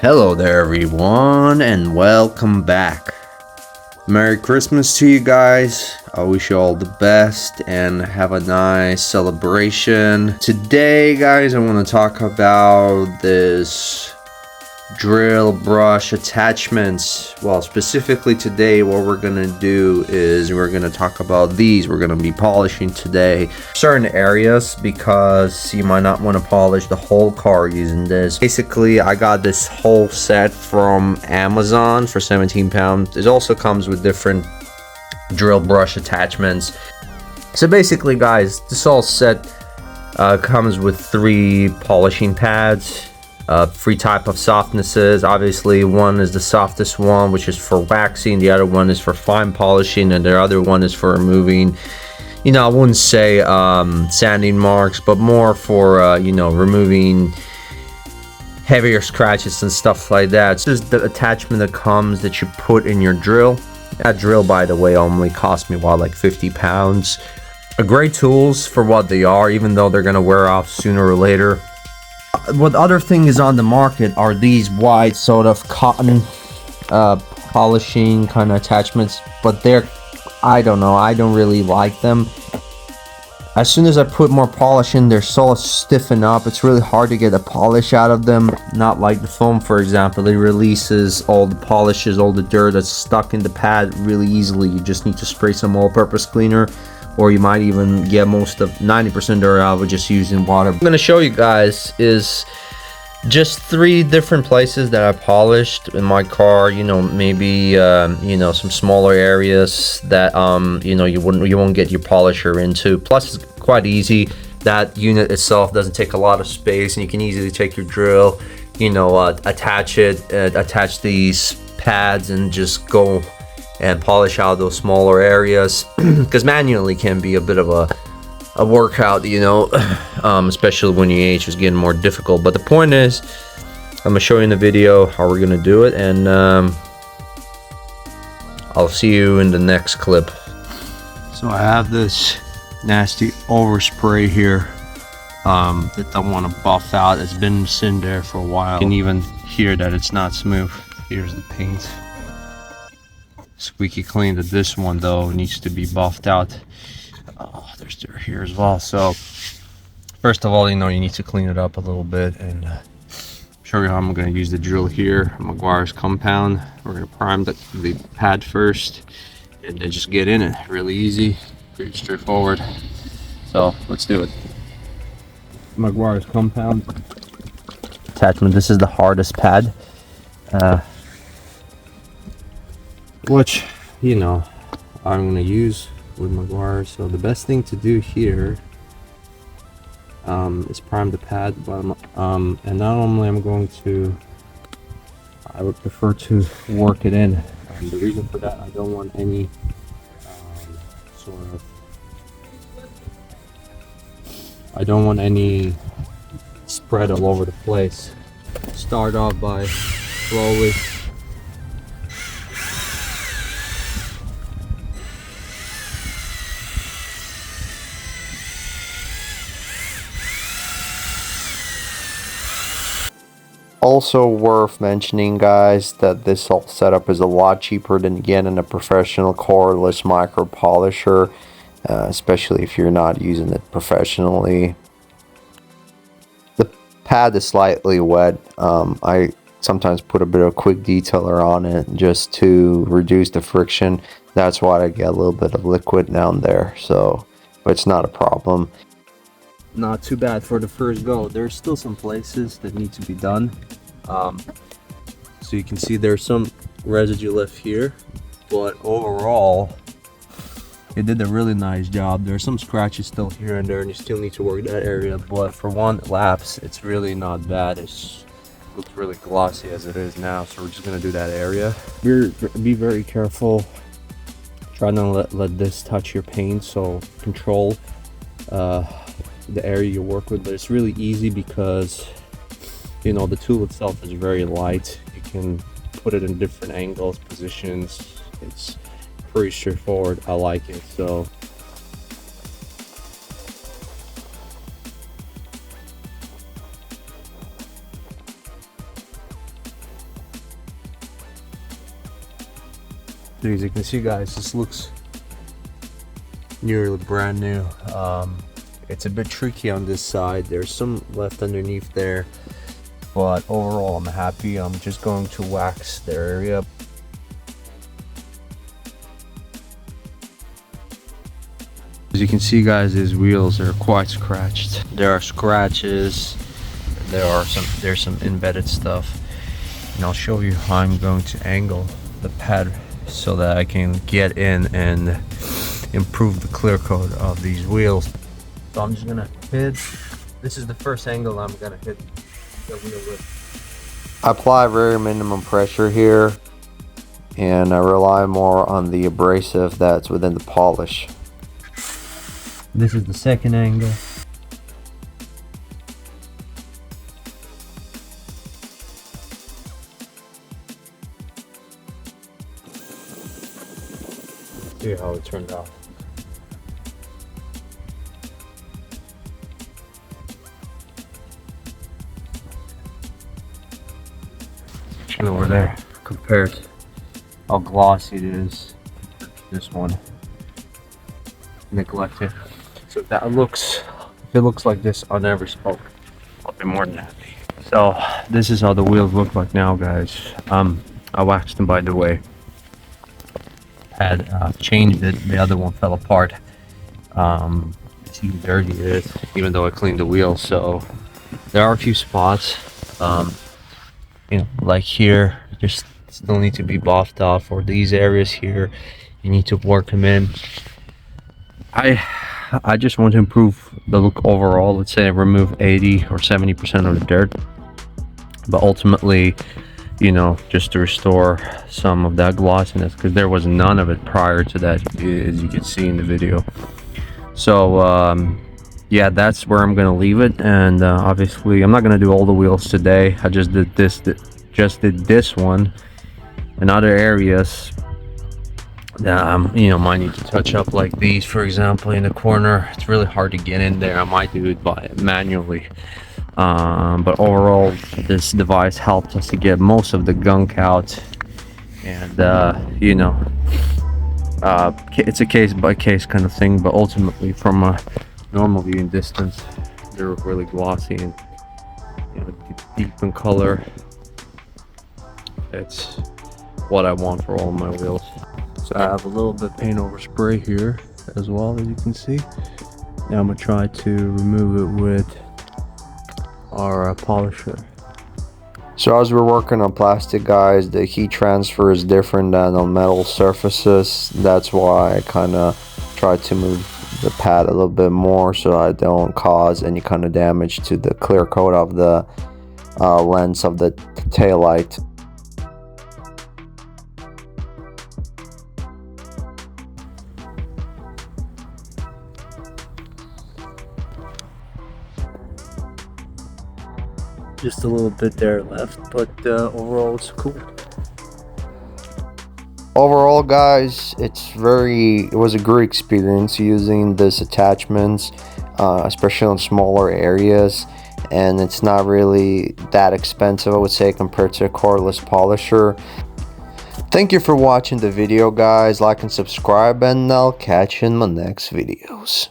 Hello there everyone and welcome back. Merry Christmas to you guys. I wish you all the best and have a nice celebration. Today guys, I want to talk about this drill brush attachments. Well, specifically today what we're gonna do is we're gonna talk about these. We're gonna be polishing today certain areas because you might not want to polish the whole car using this. Basically, I got this whole set from Amazon for 17 pounds. It also comes with different drill brush attachments. So basically guys, this all set comes with 3 polishing pads, 3 type of softnesses. Obviously one is the softest one, which is for waxing, the other one is for fine polishing, and the other one is for removing, you know, I wouldn't say sanding marks, but more for you know, removing heavier scratches and stuff like that. This is the attachment that comes that you put in your drill. That drill, by the way, only cost me like 50 pounds. Great tools for what they are, even though they're gonna wear off sooner or later. What other thing is on the market are these white sort of cotton polishing kind of attachments, but they're, I don't know, I don't really like them. As soon as I put more polish in, they're so stiffen up, it's really hard to get the polish out of them. Not like the foam, for example. It releases all the polishes, all the dirt that's stuck in the pad really easily. You just need to spray some all-purpose cleaner, or you might even get most of 90% dirt out with just using water. I'm going to show you guys is just 3 different places that I polished in my car. You know, maybe you know, some smaller areas that you know, you won't get your polisher into. Plus it's quite easy. That unit itself doesn't take a lot of space, and you can easily take your drill, you know, attach these pads and just go and polish out those smaller areas, because manually can be a bit of a workout, you know, especially when your age is getting more difficult. But the point is, I'm gonna show you in the video how we're gonna do it, and I'll see you in the next clip. So I have this nasty overspray here that I want to buff out. It's been sitting there for a while. You can even hear that it's not smooth. Here's the paint. Squeaky clean. That this one though needs to be buffed out. Oh, there's dirt here as well. So first of all, you know, you need to clean it up a little bit, and show you how I'm going to use the drill here. Meguiars compound. We're going to prime the pad first and then just get in it. Really easy, pretty straightforward. So let's do it. Meguiars compound attachment. This is the hardest pad, which, you know, I'm going to use with Meguiars. So the best thing to do here is prime the pad, but and not only I'm going to, I would prefer to work it in. The reason for that, I don't want any I don't want any spread all over the place. Start off by slowly Also worth mentioning, guys, that this whole setup is a lot cheaper than getting a professional cordless micro polisher, especially if you're not using it professionally. The pad is slightly wet. I sometimes put a bit of quick detailer on it just to reduce the friction. That's why I get a little bit of liquid down there, so it's not a problem. Not too bad for the first go. There's still some places that need to be done. So you can see there's some residue left here, but overall it did a really nice job. There's some scratches still here and there, and you still need to work that area, but for one lapse it's really not bad. It looks really glossy as it is now, so we're just gonna do that area. Be very careful. Try not to let this touch your paint, so control the area you work with. But it's really easy because, you know, the tool itself is very light. You can put it in different angles, positions. It's pretty straightforward. I like it. So As you can see, guys, this looks nearly brand new. It's a bit tricky on this side. There's some left underneath there, but overall I'm happy. I'm just going to wax the area. As you can see, guys, these wheels are quite scratched. There are scratches, there's some embedded stuff, and I'll show you how I'm going to angle the pad so that I can get in and improve the clear coat of these wheels. So I'm just gonna hit, this is the first angle I'm gonna hit the wheel with. I apply very minimum pressure here, and I rely more on the abrasive that's within the polish. This is the second angle. See how it turned out. Over there, compared how glossy it is, this one neglected. So if it looks like this on every spoke, I'll be more than happy. So this is how the wheels look like now, guys. I waxed them, by the way. Had changed it, the other one fell apart. See how dirty it is, even though I cleaned the wheels. So there are a few spots, you know, like here, just still need to be buffed off, or these areas here you need to work them in. I just want to improve the look overall. Let's say I remove 80 or 70% of the dirt, but ultimately, you know, just to restore some of that glossiness, because there was none of it prior to that, as you can see in the video. So yeah, that's where I'm gonna leave it. And obviously I'm not gonna do all the wheels today. I just did this one. In other areas you know, might need to touch up, like these, for example, in the corner. It's really hard to get in there. I might do it manually, but overall this device helped us to get most of the gunk out. And you know, it's a case by case kind of thing, but ultimately from a normal viewing distance, they're really glossy and, you know, deep in color. It's what I want for all my wheels. So I have a little bit of paint over spray here as well, as you can see. Now I'm gonna try to remove it with our polisher. So as we're working on plastic, guys, the heat transfer is different than on metal surfaces. That's why I kind of try to move the pad a little bit more so I don't cause any kind of damage to the clear coat of the lens of the tail light. Just a little bit there left, but overall it's cool. Overall, guys, it was a great experience using these attachments, especially on smaller areas, and it's not really that expensive, I would say, compared to a cordless polisher. Thank you for watching the video, guys. Like and subscribe, and I'll catch you in my next videos.